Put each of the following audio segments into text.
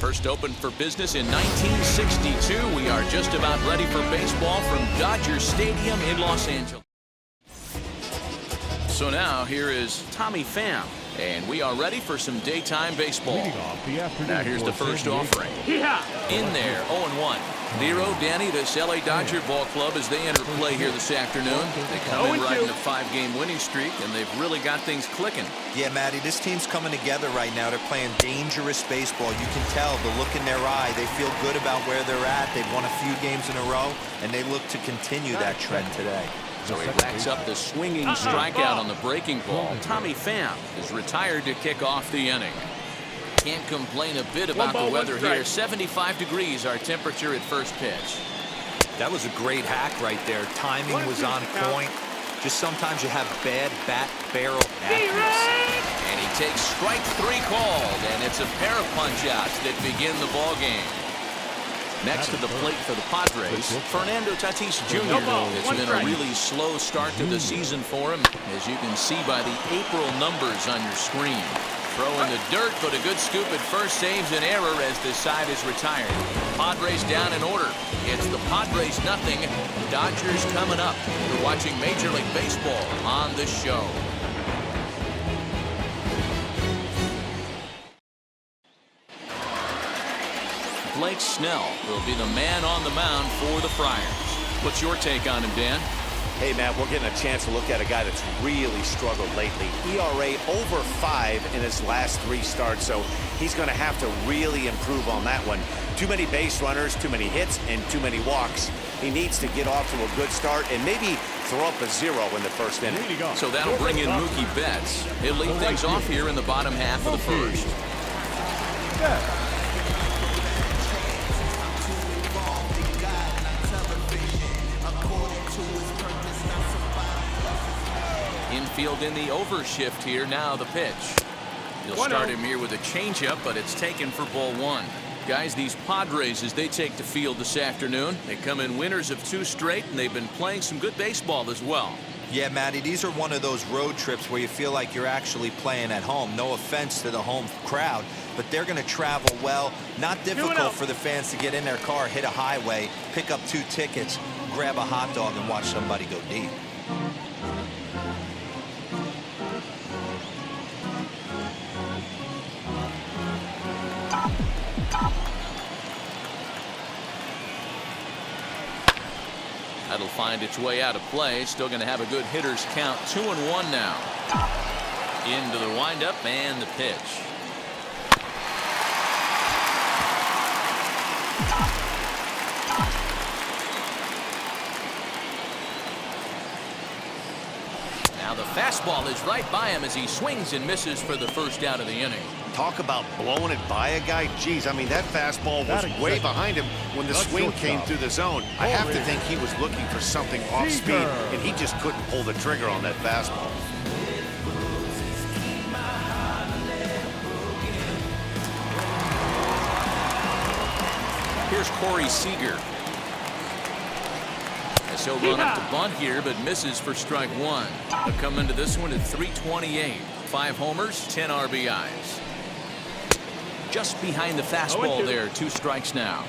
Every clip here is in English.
First opened for business in 1962. We are just about ready for baseball from Dodger Stadium in Los Angeles. So now here is Tommy Pham, and we are ready for some daytime baseball. Now here's the first offering. In there, 0-1. 0, Danny, this LA Dodger ball club as they enter play here this afternoon. They come in riding a 5-game winning streak, and they've really got things clicking. Yeah, Matty, this team's coming together right now. They're playing dangerous baseball. You can tell the look in their eye. They feel good about where they're at. They've won a few games in a row, and they look to continue that trend today. So he racks up the swinging strikeout on the breaking ball. Tommy Pham is retired to kick off the inning. Can't complain a bit about the weather here. 75 degrees our temperature at first pitch. That was a great hack right there. Timing was on point. Just sometimes you have bad bat barrel accuracy. And he takes strike 3 called, and it's a pair of punch-outs that begin the ball game. Next to the plate for the Padres, Fernando Tatis Jr. It's been a really slow start to the season for him, as you can see by the April numbers on your screen. Throw in the dirt, but a good scoop at first saves an error as this side is retired. Padres down in order. It's the Padres nothing. Dodgers coming up. You're watching Major League Baseball on the show. Blake Snell will be the man on the mound for the Friars. What's your take on him, Dan? Hey, Matt, we're getting a chance to look at a guy that's really struggled lately. ERA over 5 in his last 3 starts, so he's going to have to really improve on that one. Too many base runners, too many hits, and too many walks. He needs to get off to a good start and maybe throw up a 0 in the first inning. So that'll bring in Mookie Betts. He'll lead things off here in the bottom half of the first. Infield in the overshift here. Now the pitch. You'll start him here with a changeup, but it's taken for ball 1. Guys, these Padres, as they take the field this afternoon, they come in winners of 2 straight, and they've been playing some good baseball as well. Yeah, Matty, these are one of those road trips where you feel like you're actually playing at home. No offense to the home crowd, but they're going to travel well. Not difficult for the fans to get in their car, hit a highway, pick up 2 tickets, grab a hot dog, and watch somebody go deep. That'll find its way out of play. Still going to have a good hitter's count. 2-1 now. Into the windup and the pitch. Now the fastball is right by him as he swings and misses for the first out of the inning. Talk about blowing it by a guy. Geez, I mean, that fastball was way behind him when the swing came through the zone. I have to think he was looking for something off speed, and he just couldn't pull the trigger on that fastball. Here's Corey Seager. As he'll run up to bunt here, but misses for strike 1. He'll come into this one at 328. 5 homers, 10 RBIs. Just behind the fastball there. 2 strikes now.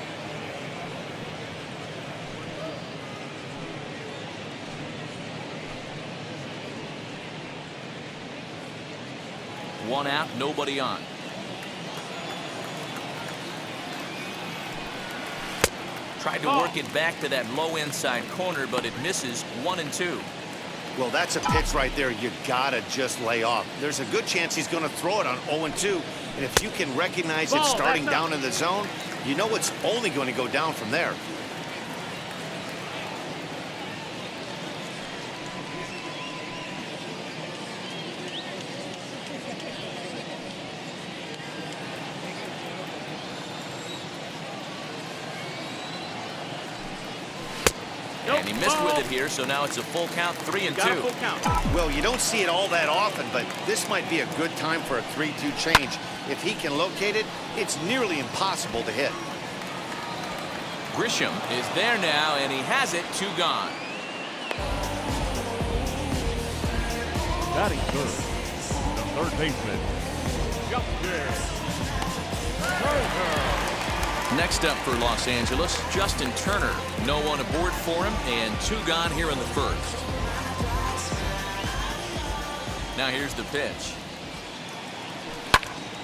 One out, nobody on. Tried to work it back to that low inside corner, but it misses. 1-2. Well, that's a pitch right there you gotta just lay off. There's a good chance he's going to throw it on 0-2. And if you can recognize it starting down in the zone, you know it's only going to go down from there. And he missed with it here, so now it's a full count, 3-2. Well, you don't see it all that often, but this might be a good time for a 3-2 change. If he can locate it, it's nearly impossible to hit. Grisham is there now, and he has it. 2 gone. Batting third, the third baseman, Justin Turner. Next up for Los Angeles, Justin Turner. No one aboard for him, and 2 gone here in the first. Now here's the pitch.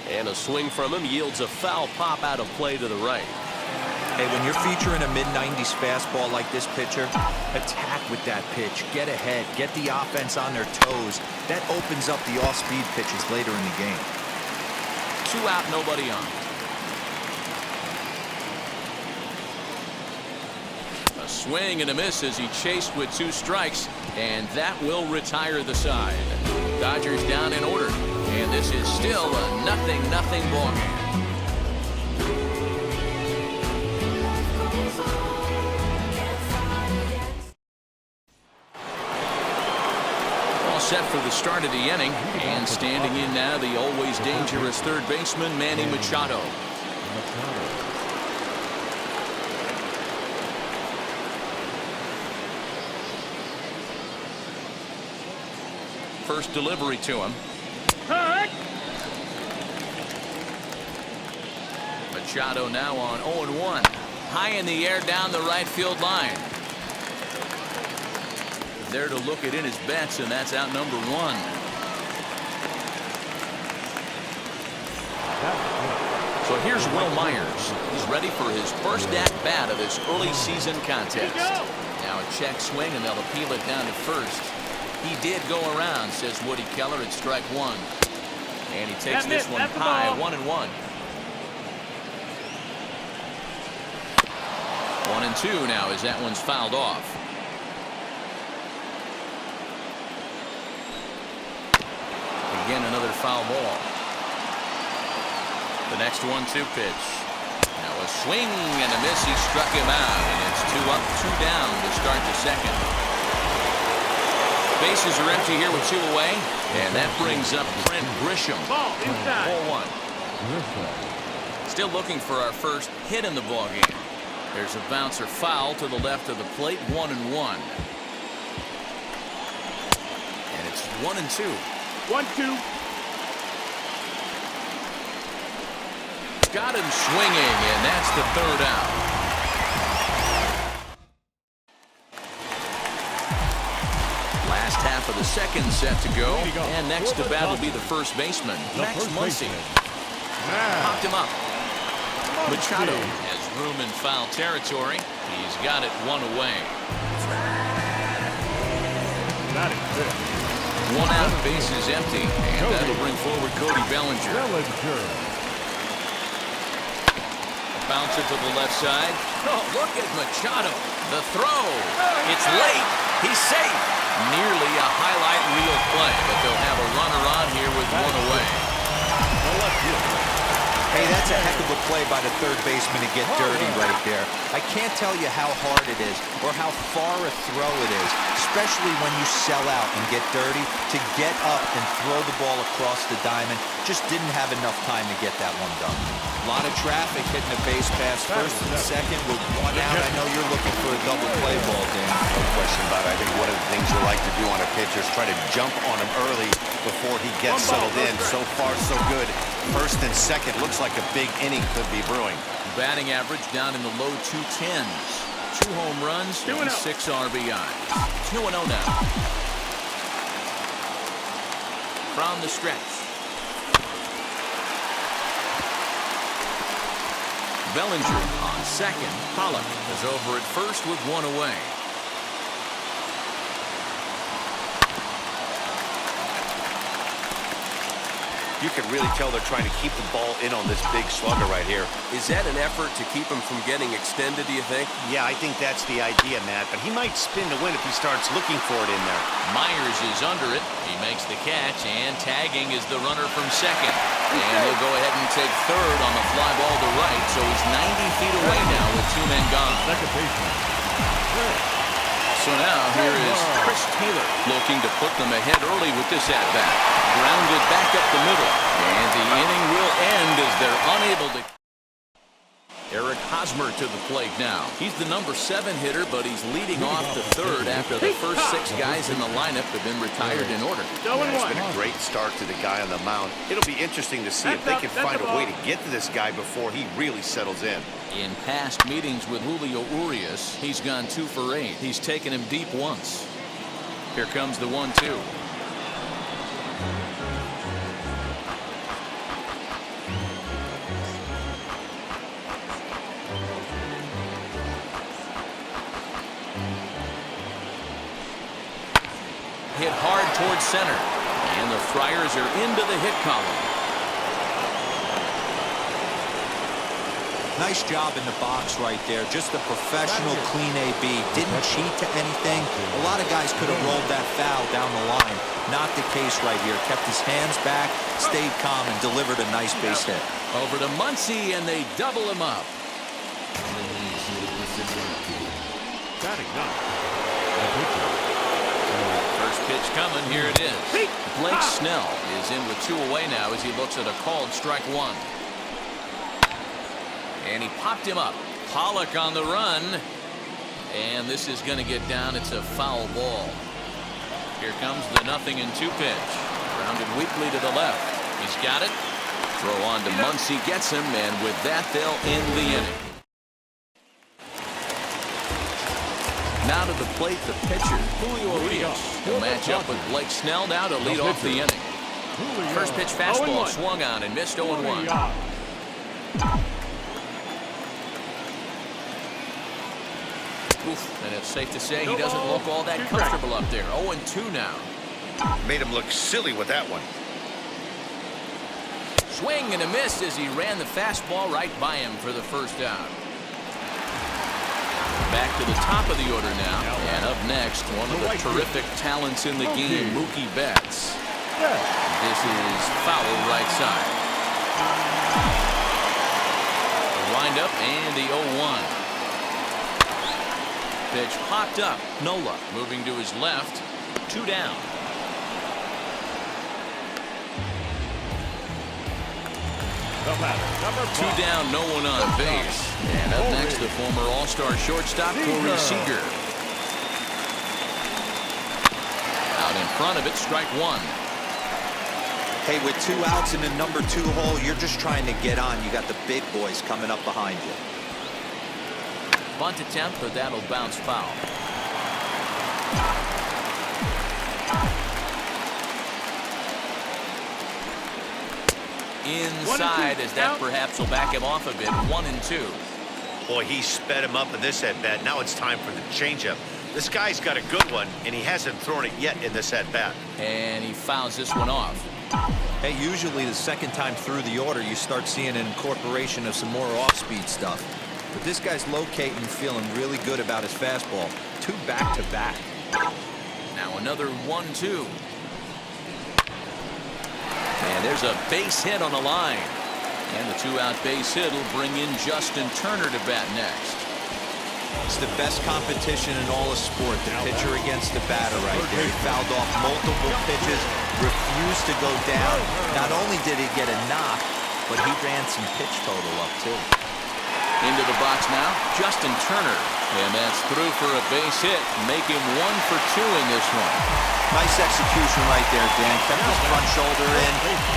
And a swing from him yields a foul pop out of play to the right. Hey, when you're featuring a mid-90s fastball like this pitcher, attack with that pitch. Get ahead. Get the offense on their toes. That opens up the off-speed pitches later in the game. 2 out, nobody on. A swing and a miss as he chased with 2 strikes, and that will retire the side. Dodgers down in order, and this is still a 0-0 ball game. Set for the start of the inning, and standing in now the always dangerous third baseman Manny Machado. First delivery to him. Machado now on 0-1. High in the air down the right field line. There to look it in his bets, and that's out number 1. So here's Will Myers. He's ready for his first at-bat of this early season contest. Now a check swing, and they'll appeal it down to first. He did go around, says Woody Keller, at strike 1. And he takes this one high, 1-1. 1-2 now as that one's fouled off. Again, another foul ball. The next 1-2 pitch. Now a swing and a miss. He struck him out, and it's 2 up, 2 down to start the second. Bases are empty here with 2 away, and that brings up Trent Grisham. Ball inside. Ball 1. Still looking for our first hit in the ball game. There's a bouncer foul to the left of the plate, 1-1. And it's 1-2. 1-2. Got him swinging, and that's the 3rd out. Last half of the second set to go, and next to bat will be the first baseman, Max Muncy. Popped him up. Machado has room in foul territory. He's got it 1 away. Got it. 1 out, bases empty, and that'll bring forward Cody Bellinger. Bouncer to the left side. Oh, look at Machado. The throw. It's late. He's safe. Nearly a highlight reel play, but they'll have a runner on here with 1 away. Hey, that's a heck of a play by the third baseman to get dirty right there. I can't tell you how hard it is or how far a throw it is, especially when you sell out and get dirty. To get up and throw the ball across the diamond, just didn't have enough time to get that one done. A lot of traffic hitting the base pass first and second with 1 out. I know you're looking for a double play ball, Dan. No question about it. I think one of the things you like to do on a pitcher is try to jump on him early before he gets settled in. So far, so good. First and second looks like a big inning could be brewing. Batting average down in the low 210s. 2 home runs and 6 RBIs. 2-0 now. From the stretch. Bellinger on second. Pollock is over at first with 1 away. You can really tell they're trying to keep the ball in on this big slugger right here. Is that an effort to keep him from getting extended, do you think? Yeah, I think that's the idea, Matt. But he might spin to win if he starts looking for it in there. Myers is under it. He makes the catch, and tagging is the runner from second. And he'll go ahead and take third on the fly ball to right. So he's 90 feet away now with 2 men gone. Second baseman. So now here is Chris Taylor looking to put them ahead early with this at-bat. Grounded back up the middle. And the inning will end as they're unable to. Eric Hosmer to the plate now. He's the number 7 hitter, but he's leading off the third after the first 6 guys in the lineup have been retired in order. It's been a great start to the guy on the mound. It'll be interesting to see if they can find a way to get to this guy before he really settles in. In past meetings with Julio Urias, he's gone 2 for 8. He's taken him deep once. Here comes the 1-2. Hit hard towards center, and the Friars are into the hit column. Nice job in the box right there. Just a professional, clean AB. Didn't cheat to anything. A lot of guys could have rolled that foul down the line. Not the case right here. Kept his hands back, stayed calm, and delivered a nice base hit. Over to Muncy, and they double him up. Batting ninth. First pitch coming. Here it is. Blake Snell is in with 2 away now as he looks at a called strike 1. And he popped him up. Pollock on the run. And this is going to get down. It's a foul ball. Here comes the 0-2 pitch. Grounded weakly to the left. He's got it. Throw on to Muncy. Gets him. And with that, they'll end the inning. Now to the plate, the pitcher, Julio Urias. He'll match up with Blake Snell now to lead off the inning. First pitch fastball swung on and missed 0-1. Oof, and it's safe to say he doesn't look all that comfortable up there. 0-2 now. Made him look silly with that one. Swing and a miss as he ran the fastball right by him for the first out. Back to the top of the order now. And up next, one of the terrific talents in the game, Mookie Betts. This is foul right side. The windup and the 0-1. Pitch popped up. Nola moving to his left. 2 down. Two down, no one on base. And up next, the former All-Star shortstop, Corey Seager. Out in front of it, strike 1. Hey, with 2 outs in the number 2 hole, you're just trying to get on. You got the big boys coming up behind you. Bunt attempt, but that'll bounce foul. Inside, as that perhaps will back him off a bit. 1-2. Boy, he sped him up in this at-bat. Now it's time for the changeup. This guy's got a good one, and he hasn't thrown it yet in this at-bat. And he fouls this one off. Hey, usually the second time through the order, you start seeing an incorporation of some more off-speed stuff. But this guy's locating, feeling really good about his fastball. 2 back-to-back. Now another 1-2. And there's a base hit on the line. And the 2-out base hit will bring in Justin Turner to bat next. It's the best competition in all of sport, the pitcher against the batter right there. He fouled off multiple pitches, refused to go down. Not only did he get a knock, but he ran some pitch total up too. Into the box now, Justin Turner. And that's through for a base hit. Make him 1 for 2 in this one. Nice execution right there, Dan. Kept his front shoulder in,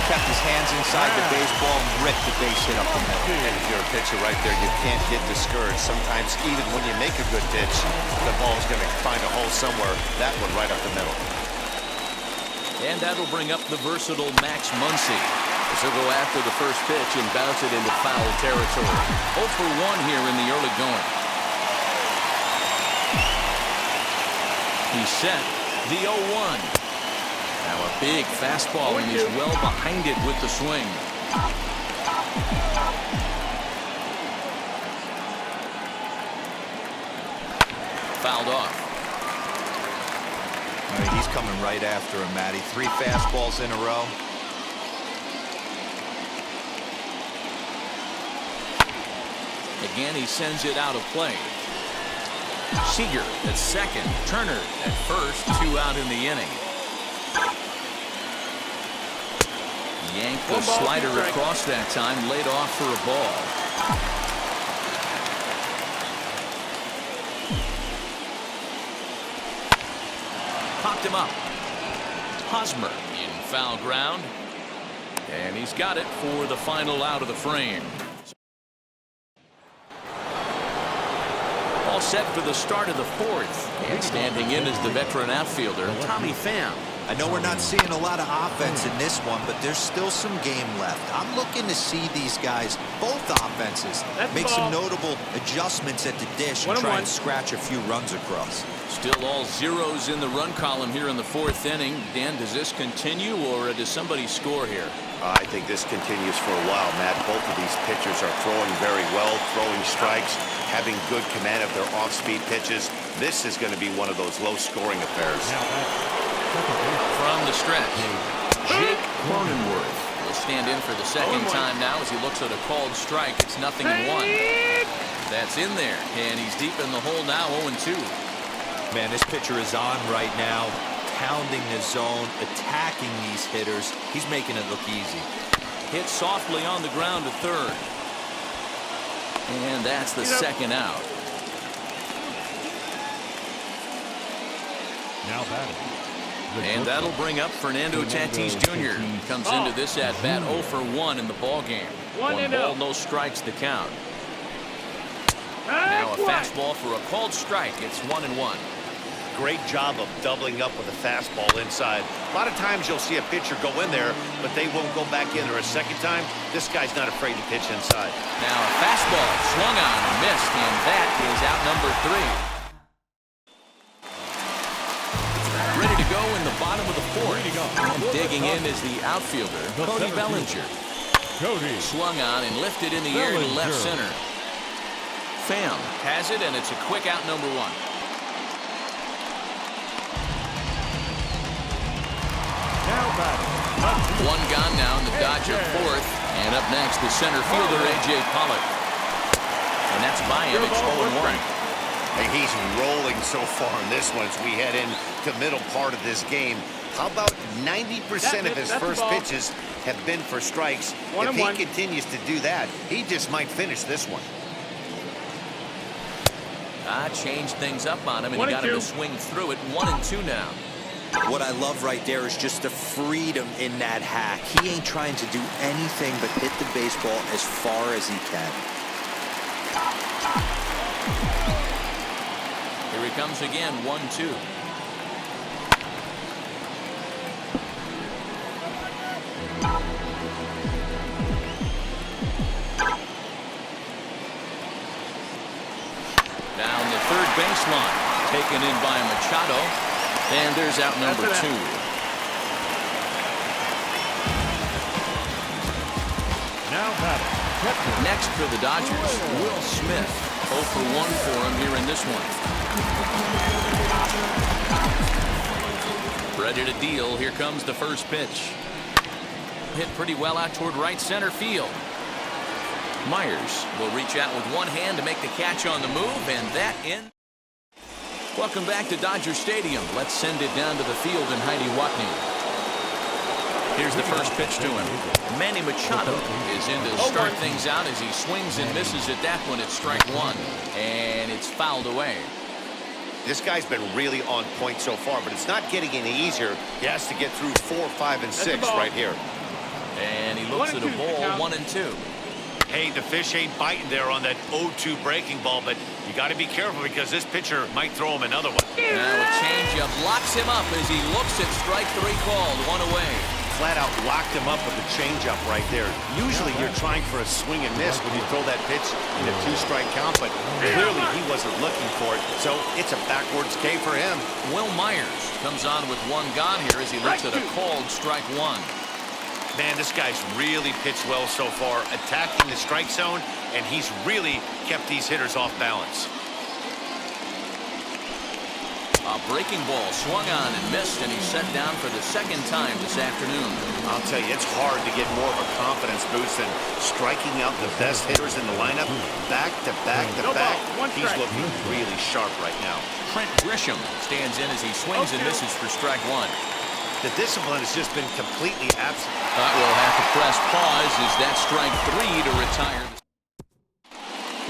kept his hands inside the baseball, and ripped the base hit up the middle. And if you're a pitcher right there, you can't get discouraged. Sometimes even when you make a good pitch, the ball's going to find a hole somewhere. That one right up the middle. And that'll bring up the versatile Max Muncy. As he'll go after the first pitch and bounce it into foul territory. 0 for 1 here in the early going. He's set. The 0-1. Now a big fastball, and he's well behind it with the swing. Fouled off. All right, he's coming right after him, Matty. 3 fastballs in a row. Again, he sends it out of play. Seager at second. Turner at first. 2 out in the inning. Yanked the slider across that time. Laid off for a ball. popped him up. Hosmer in foul ground. And he's got it for the final out of the frame. All set for the start of the fourth. And standing in is the veteran outfielder, Tommy Pham. I know we're not seeing a lot of offense in this one, but there's still some game left. I'm looking to see these guys, both offenses, make some notable adjustments at the dish and try and scratch a few runs across. Still all zeros in the run column here in the fourth inning. Dan, does this continue, or does somebody score here? I think this continues for a while, Matt. Both of these pitchers are throwing very well, throwing strikes, having good command of their off-speed pitches. This is going to be one of those low-scoring affairs. From the stretch, Jake Cronenworth will stand in for the second time now as he looks at a called strike. It's 0-1. That's in there, and he's deep in the hole now, 0-2. Man, this pitcher is on right now, pounding the zone, attacking these hitters. He's making it look easy. Hit softly on the ground to third. And that's the second out. Now batting. And that'll bring up Fernando Tatis Jr. Comes into this at bat 0 for 1 in the ball game. One ball, no strikes to count. Now a fastball for a called strike. It's 1-1. Great job of doubling up with a fastball inside. A lot of times you'll see a pitcher go in there, but they won't go back in there a second time. This guy's not afraid to pitch inside. Now a fastball swung on and missed, and that is out number 3. Ready to go in the bottom of the fourth. And digging in is the outfielder, Cody Bellinger. Swung on and lifted in the air to left center. Pham has it, and it's a quick out, number 1. One gone now in the Dodger fourth. And up next is center fielder A.J. Pollock. And that's by him. It's 0-1. And he's rolling so far in this one as we head into the middle part of this game. How about 90% of his first pitches have been for strikes? If he continues to do that, he just might finish this one. Changed things up on him, and he got him to swing through it. 1-2 now. What I love right there is just the freedom in that hack. He ain't trying to do anything but hit the baseball as far as he can. Here he comes again, 1-2. Down the third baseline, taken in by Machado, and there's out number 2. Now batting. Next for the Dodgers, Will Smith. 0 for 1 for him here in this one. Ready to deal. Here comes the first pitch. Hit pretty well out toward right center field. Myers will reach out with one hand to make the catch on the move, and that in. Welcome back to Dodger Stadium. Let's send it down to the field in Heidi Watney. Here's the first pitch to him. Manny Machado is in to start things out as he swings and misses at that one. It's strike 1, and it's fouled away. This guy's been really on point so far, but it's not getting any easier. He has to get through 4, 5, and 6 right here. And he looks at a ball, 1-2. Hey, the fish ain't biting there on that 0-2 breaking ball, but you got to be careful because this pitcher might throw him another one. Now a changeup locks him up as he looks at strike 3 called, 1 away. Flat out locked him up with a changeup right there. Usually you're trying for a swing and miss when you throw that pitch in a 2-strike count, but clearly he wasn't looking for it, so it's a backwards K for him. Will Myers comes on with 1 gone here as he looks at a called strike 1. Man, this guy's really pitched well so far, attacking the strike zone, and he's really kept these hitters off balance. A breaking ball swung on and missed, and he's set down for the second time this afternoon. I'll tell you, it's hard to get more of a confidence boost than striking out the best hitters in the lineup back to back to back. He's looking really sharp right now. Trent Grisham stands in as he swings and misses for strike 1. The discipline has just been completely absent. We'll have to press pause as that's strike 3 to retire.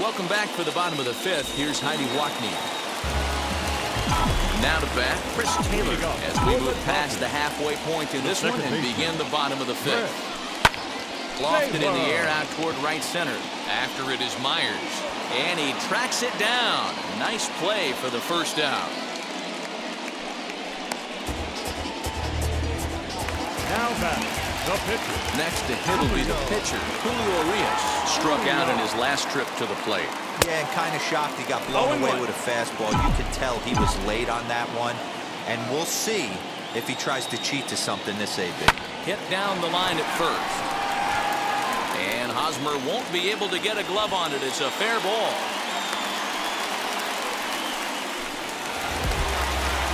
Welcome back for the bottom of the 5th. Here's Heidi Watney. Now to bat, Chris Taylor as we move past the halfway point in this one and begin the bottom of the fifth. Lofted in the air out toward right center. After it is Myers. And he tracks it down. Nice play for the first out. Now batting, the pitcher. Next to hit will be the pitcher, Julio Urias. Struck out in his last trip to the plate. Yeah, and kind of shocked he got blown away with a fastball. You could tell he was late on that one. And we'll see if he tries to cheat to something this AB. Hit down the line at first. And Hosmer won't be able to get a glove on it. It's a fair ball.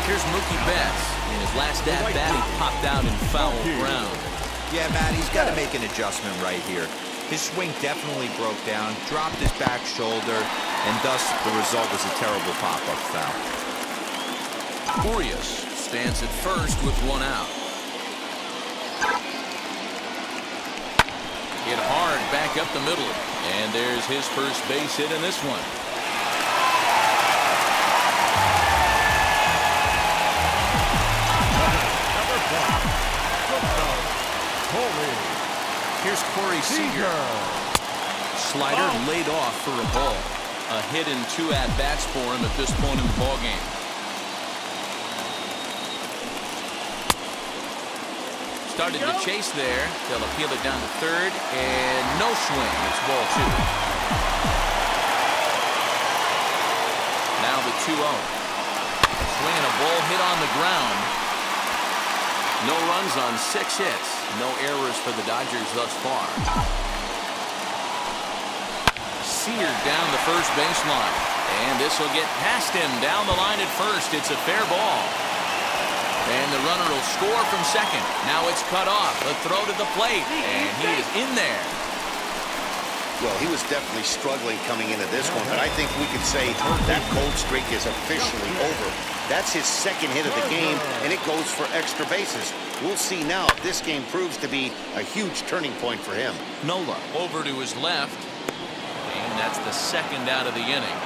Here's Mookie Betts. In his last at-bat, he popped out in foul ground. Yeah, Matt, he's got to make an adjustment right here. His swing definitely broke down, dropped his back shoulder, and thus the result was a terrible pop-up foul. Urias stands at first with one out. Hit hard back up the middle. And there's his first base hit in this one. Here's Corey Seager. Slider laid off for a ball. A hit in 2 at-bats for him at this point in the ballgame. Started to chase there. They'll appeal it down to third. And no swing. It's ball 2. Now the 2-0. Swinging a ball hit on the ground. No runs on 6 hits. No errors for the Dodgers thus far. Seared down the first baseline. And this will get past him down the line at first. It's a fair ball. And the runner will score from second. Now it's cut off. A throw to the plate. And he is in there. Well, he was definitely struggling coming into this one, but I think we could say that cold streak is officially over. That's his second hit of the game, and it goes for extra bases. We'll see now if this game proves to be a huge turning point for him. Nola over to his left, and that's the second out of the inning.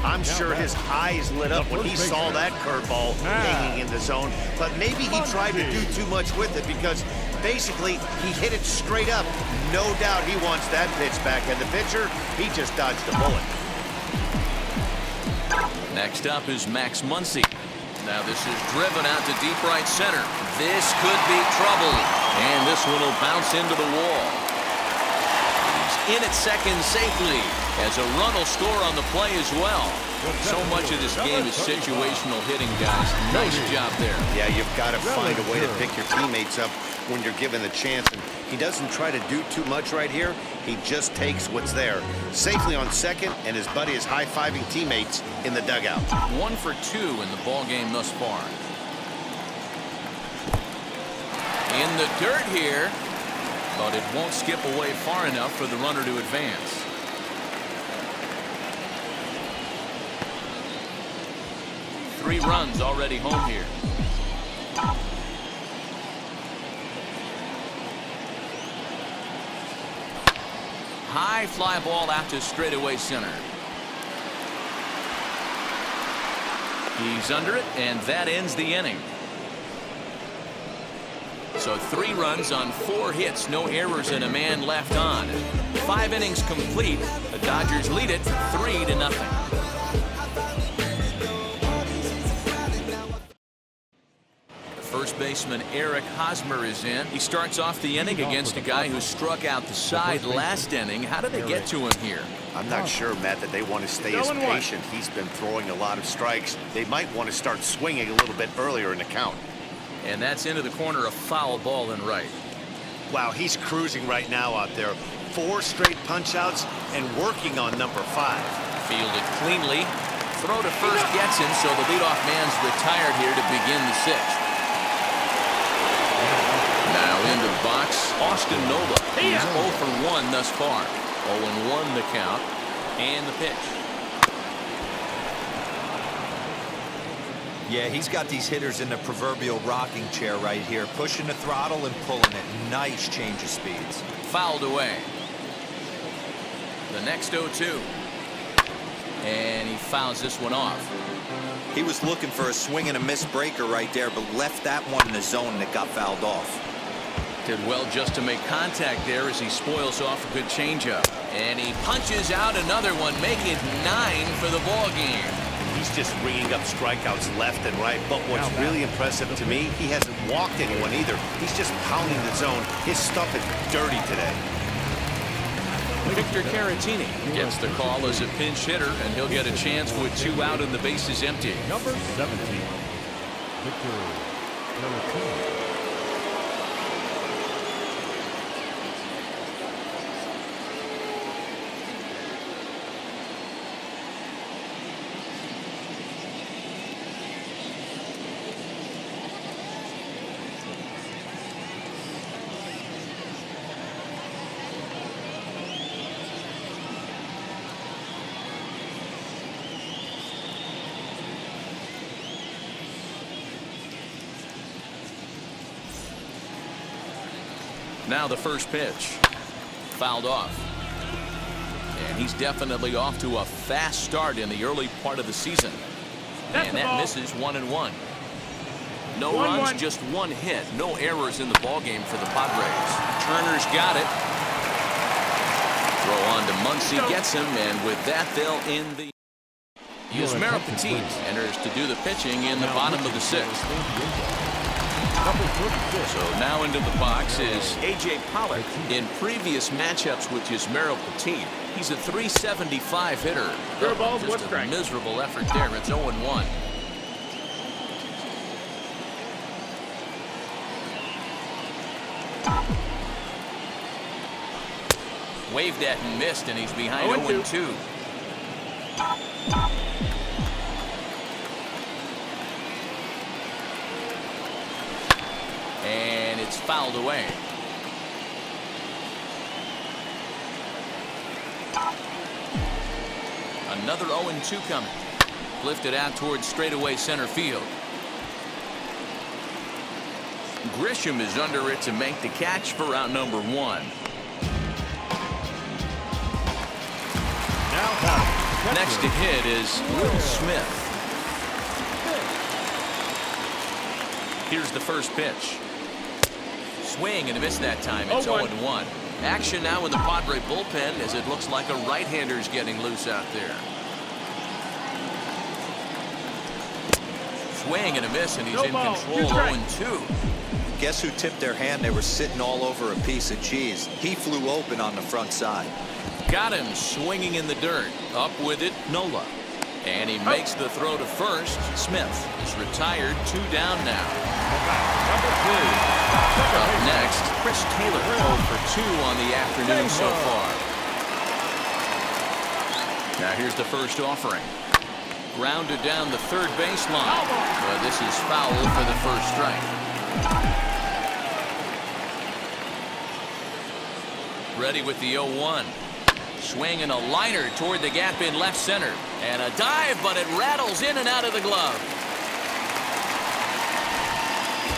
I'm sure his eyes lit up when he saw that curveball hanging in the zone, but maybe he tried to do too much with it because basically he hit it straight up. No doubt he wants that pitch back, and the pitcher, he just dodged a bullet. Next up is Max Muncy. Now this is driven out to deep right center. This could be trouble, and this one will bounce into the wall. He's in at second safely, as a run will score on the play as well. So much of this game is situational hitting, guys. Nice job there. Yeah, you've got to find a way to pick your teammates up when you're given the chance. And he doesn't try to do too much right here. He just takes what's there. Safely on second, and his buddy is high-fiving teammates in the dugout. 1 for 2 in the ball game thus far. In the dirt here, but it won't skip away far enough for the runner to advance. Three runs already home here. High fly ball out to straightaway center. He's under it, and that ends the inning. So 3 runs on 4 hits, no errors, and a man left on. 5 innings complete. The Dodgers lead it 3-0. First baseman Eric Hosmer is in. He starts off the inning against a guy who struck out the side last inning. How did they get to him here? I'm not sure, Matt, that they want to stay as patient. He's been throwing a lot of strikes. They might want to start swinging a little bit earlier in the count. And that's into the corner, a foul ball in right. Wow, he's cruising right now out there. 4 straight punch-outs and working on number 5. Fielded cleanly. Throw to first gets him, so the leadoff man's retired here to begin the 6th. Now into the box, Austin Nola. He's 0 for 1 thus far. 0-1 the count, and the pitch. Yeah, he's got these hitters in the proverbial rocking chair right here, pushing the throttle and pulling it. Nice change of speeds. Fouled away. The next 0-2. And he fouls this one off. He was looking for a swing and a miss breaker right there, but left that one in the zone that got fouled off. Did well just to make contact there as he spoils off a good changeup. And he punches out another one, making it 9 for the ball game. He's just ringing up strikeouts left and right. But what's really impressive to me, he hasn't walked anyone either. He's just pounding the zone. His stuff is dirty today. Victor Caratini gets the call as a pinch hitter, and he'll get a chance with 2 out and the bases empty. Number 17, Victor Caratini. Now the first pitch. Fouled off. And he's definitely off to a fast start in the early part of the season. And that misses 1-1. No runs, just 1 hit. No errors in the ballgame for the Padres. Turner's got it. Throw on to Muncy, gets him, and with that they'll end the... Yusmeiro Petit enters to do the pitching in the bottom of the 6th. So now into the box is A.J. Pollock. In previous matchups with Yusmeiro Petit, he's a .375 hitter. Just a miserable effort there. It's 0-1. Waved at and missed, and he's behind 0-2. And it's fouled away. Another 0-2 coming. Lifted out towards straightaway center field. Grisham is under it to make the catch for out number 1. Next to hit is Will Smith. Here's the first pitch. Swing and a miss that time. It's 0-1. Action now in the Padre bullpen as it looks like a right-hander's getting loose out there. Swing and a miss, and he's in control. 0-2. Guess who tipped their hand? They were sitting all over a piece of cheese. He flew open on the front side. Got him swinging in the dirt. Up with it, Nola. And he makes the throw to first. Smith is retired. 2 down now. Up next, Chris Taylor. 0 for 2 on the afternoon so far. Now here's the first offering. Grounded down the third baseline. But this is foul for the first strike. Ready with the 0-1. Swing and a liner toward the gap in left center. And a dive, but it rattles in and out of the glove.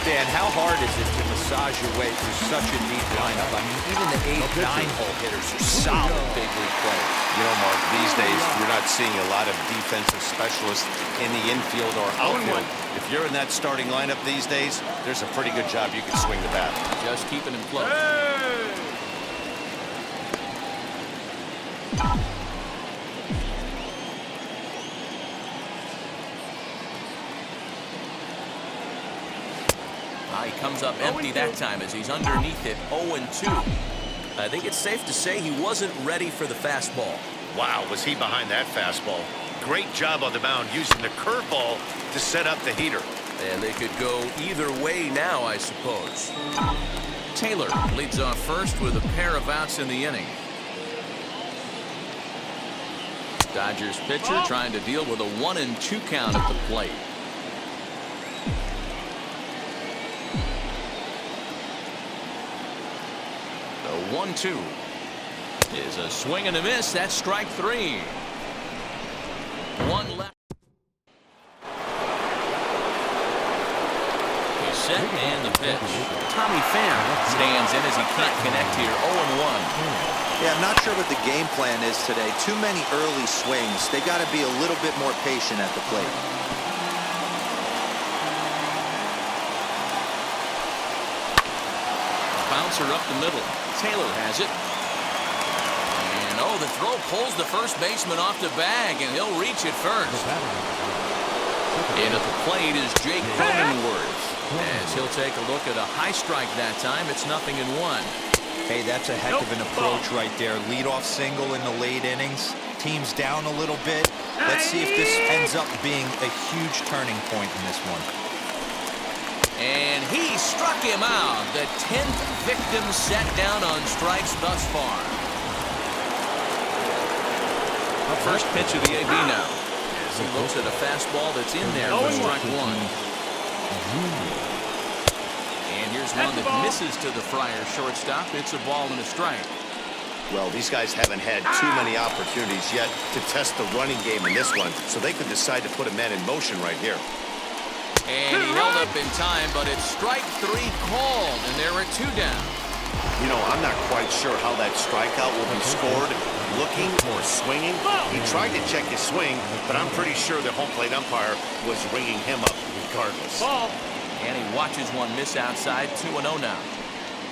Dan, how hard is it to massage your way through such a deep lineup? I mean, even the 8, 9-hole hitters are solid big league players. You know, Mark, these days you're not seeing a lot of defensive specialists in the infield or outfield. If you're in that starting lineup these days, there's a pretty good job you can swing the bat. Just keeping him close. He comes up empty that time as he's underneath it. 0-2. I think it's safe to say he wasn't ready for the fastball. Wow, was he behind that fastball. Great job on the mound using the curveball to set up the heater. And they could go either way now, I suppose. Taylor leads off first with a pair of outs in the inning. Dodgers pitcher trying to deal with a 1-2 count at the plate. The 1-2 is a swing and a miss. That's strike 3. 1 left. He's set and the pitch. Tommy Pham stands in as he can't connect here. 0-1. Yeah, I'm not sure what the game plan is today. Too many early swings. They got to be a little bit more patient at the plate. Bouncer up the middle. Taylor has it. And oh, the throw pulls the first baseman off the bag, and he'll reach it first. In at the plate is Jake Cronenworth, as he'll take a look at a high strike that time. It's 0-1. Hey, that's a heck of an approach right there. Leadoff single in the late innings. Team's down a little bit. Let's see if this ends up being a huge turning point in this one. And he struck him out. The 10th victim set down on strikes thus far. First pitch of the AB now. As he looks at a fastball that's in there for strike one. And here's one that misses to the Friar shortstop. It's a ball and a strike. Well, these guys haven't had too many opportunities yet to test the running game in this one, so they could decide to put a man in motion right here. And he held up in time, but it's strike three called, and there are two down. You know, I'm not quite sure how that strikeout will be scored. Looking or swinging. He tried to check his swing, but I'm pretty sure the home plate umpire was ringing him up regardless. And he watches one miss outside. 2-0 now.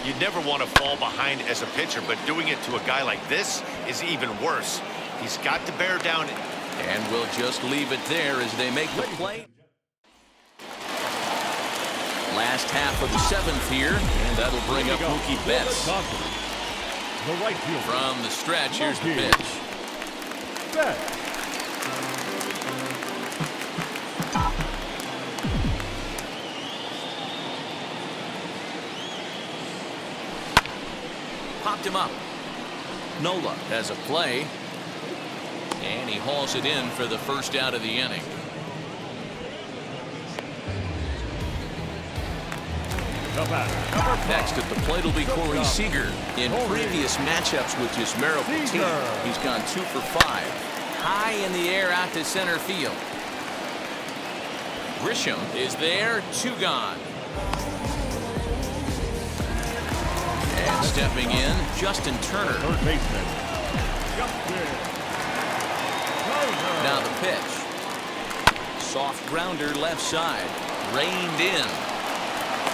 You'd never want to fall behind as a pitcher, but doing it to a guy like this is even worse. He's got to bear down. And we'll just leave it there as they make the play. Last half of the seventh here, and that'll bring up Mookie Betts. The right fielder. From the stretch, here's the pitch. Betts. Popped him up. Nola has a play, and he hauls it in for the first out of the inning. Next at the plate will be Corey Seager. In previous matchups with Yusmeiro Petit, he's gone 2 for 5. High in the air out to center field. Grisham is there, 2 gone. And stepping in, Justin Turner. Third baseman. Now the pitch. Soft grounder left side. Reined in.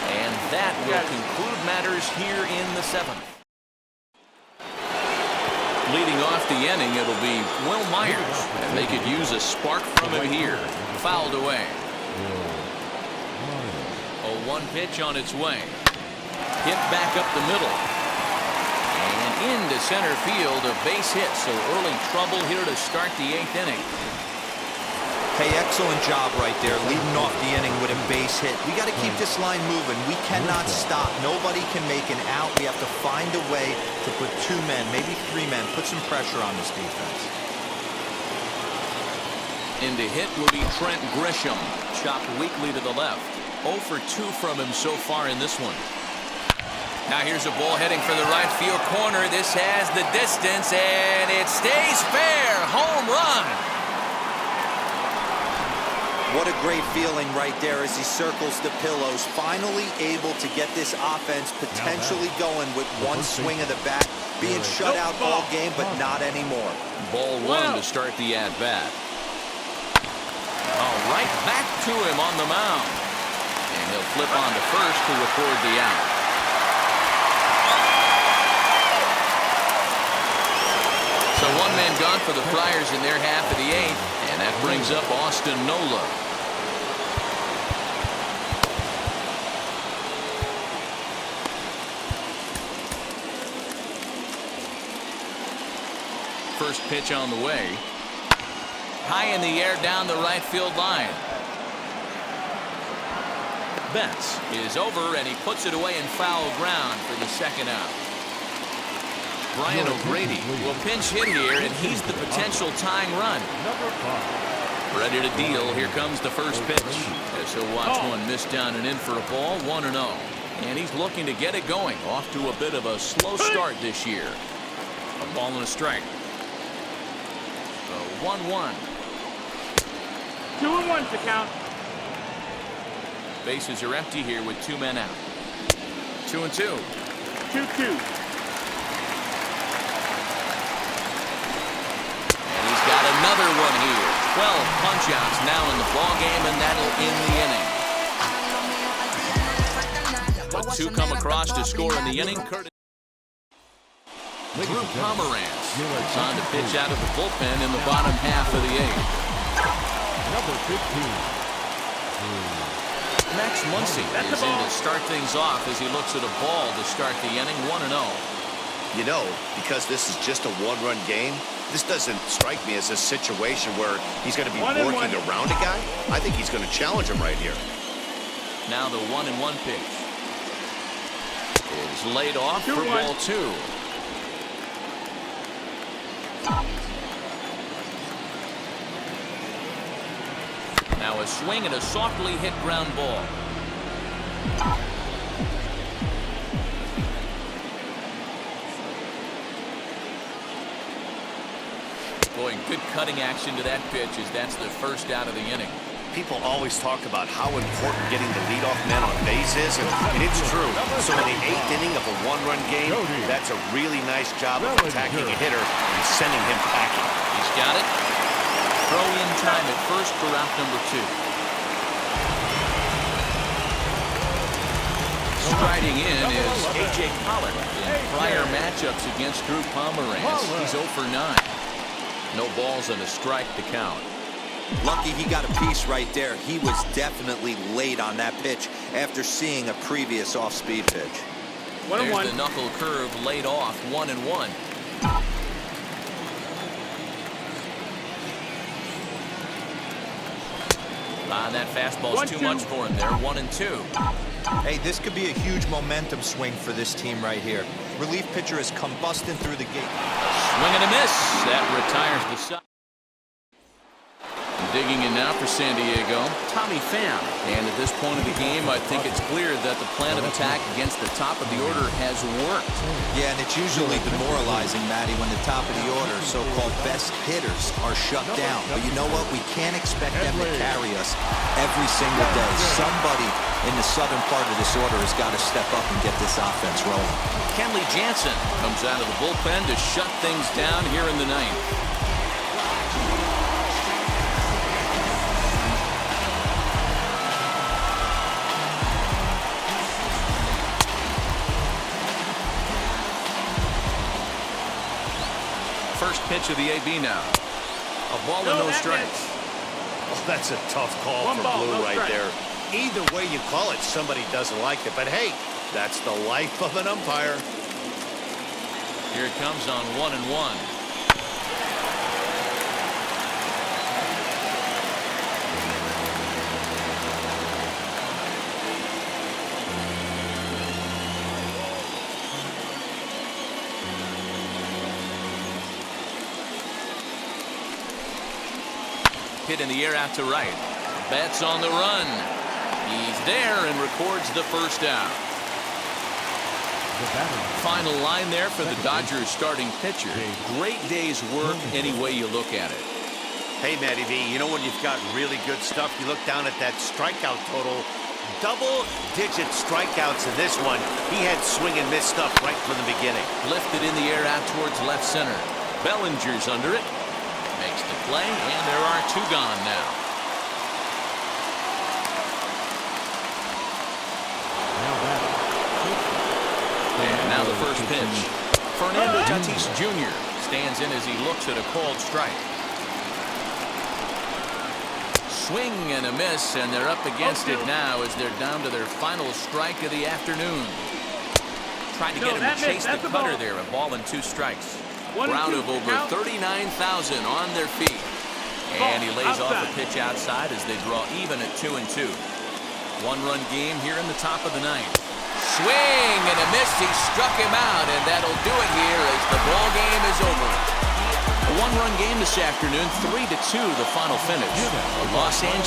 And that will conclude matters here in the 7th. Leading off the inning, it'll be Will Myers. And they could use a spark from him here. Fouled away. A 1 pitch on its way. Hit back up the middle. And into center field, a base hit. So early trouble here to start the 8th inning. Hey, excellent job right there, leading off the inning with a base hit. We got to keep this line moving. We cannot stop. Nobody can make an out. We have to find a way to put 2 men, maybe 3 men, put some pressure on this defense. Into hit will be Trent Grisham. Chopped weakly to the left. 0 for 2 from him so far in this one. Now here's a ball heading for the right field corner. This has the distance, and it stays fair. Home run. What a great feeling right there as he circles the pillows. Finally able to get this offense potentially going with 1 swing of the bat. Being shut out all game, but not anymore. Ball 1 to start the at-bat. All right, back to him on the mound. And he'll flip on to first to record the out. So 1 man gone for the Friars in their half of the 8th. And that brings up Austin Nola. First pitch on the way. High in the air down the right field line. Betts is over, and he puts it away in foul ground for the 2nd out. Brian O'Grady will pinch hit here, and he's the potential tying run. Ready to deal. Here comes the first pitch. As he'll watch one miss down and in for a ball. 1-0. And he's looking to get it going. Off to a bit of a slow start this year. A ball and a strike. 1-1. 2-1 to count. Bases are empty here with 2 men out. 2-2. 2-2. And he's got another one here. 12 punch-outs now in the ball game, and that'll end the inning. But two come across to score in the inning. Drew Pomeranz is on to pitch out of the bullpen in the bottom half of the eighth. Number 15. Max Muncy is in to start things off as he looks at a ball to start the inning. 1-0. You know, because this is just a one-run game, this doesn't strike me as a situation where he's going to be working around a guy. I think he's going to challenge him right here. Now the 1-1 pitch is laid off for ball 2. Now a swing and a softly hit ground ball. Boy, good cutting action to that pitch as that's the first out of the inning. People always talk about how important getting the leadoff man on base is, and it's true. So in the 8th inning of a one-run game, that's a really nice job of attacking a hitter and sending him packing. He's got it. Throw in time at first for out number 2. Striding in is A.J. Pollock. In prior matchups against Drew Pomeranz, he's 0 for 9. No balls and a strike to count. Lucky he got a piece right there. He was definitely late on that pitch after seeing a previous off-speed pitch. There's the knuckle curve laid off. 1-1. That fastball's too much for him there. 1-2. Hey, this could be a huge momentum swing for this team right here. Relief pitcher is combusting through the gate. Swing and a miss. That retires the side. Digging in now for San Diego, Tommy Pham. And at this point of the game, I think it's clear that the plan of attack against the top of the order has worked. Yeah, and it's usually demoralizing, Matty, when the top of the order, so-called best hitters, are shut down. But you know what? We can't expect them to carry us every single day. Somebody in the southern part of this order has got to step up and get this offense rolling. Kenley Jansen comes out of the bullpen to shut things down here in the 9th. First pitch of the AB now. A ball and no strikes. Well, that's a tough call for Blue right there. Either way you call it, somebody doesn't like it. But hey, that's the life of an umpire. Here it comes on 1-1. Hit in the air out to right. Bats on the run. He's there and records the first out. Final line there for the Dodgers starting pitcher. Great day's work any way you look at it. Hey, Matty V, you know when you've got really good stuff, you look down at that strikeout total. Double-digit strikeouts in this one. He had swing and miss stuff right from the beginning. Lifted in the air out towards left center. Bellinger's under it. Makes the play, and there are 2 gone now. And now the first pitch. Fernando Tatis Jr. stands in as he looks at a called strike. Swing and a miss, and they're up against it now as they're down to their final strike of the afternoon. Trying to get him to chase the cutter there. A ball and 2 strikes. Crowd of over 39,000 on their feet. And he lays off a pitch outside as they draw even at 2-2. 1-run game here in the top of the 9th. Swing and a miss. He struck him out, and that'll do it here as the ball game is over. A 1-run game this afternoon, 3-2 the final finish. Los Angeles.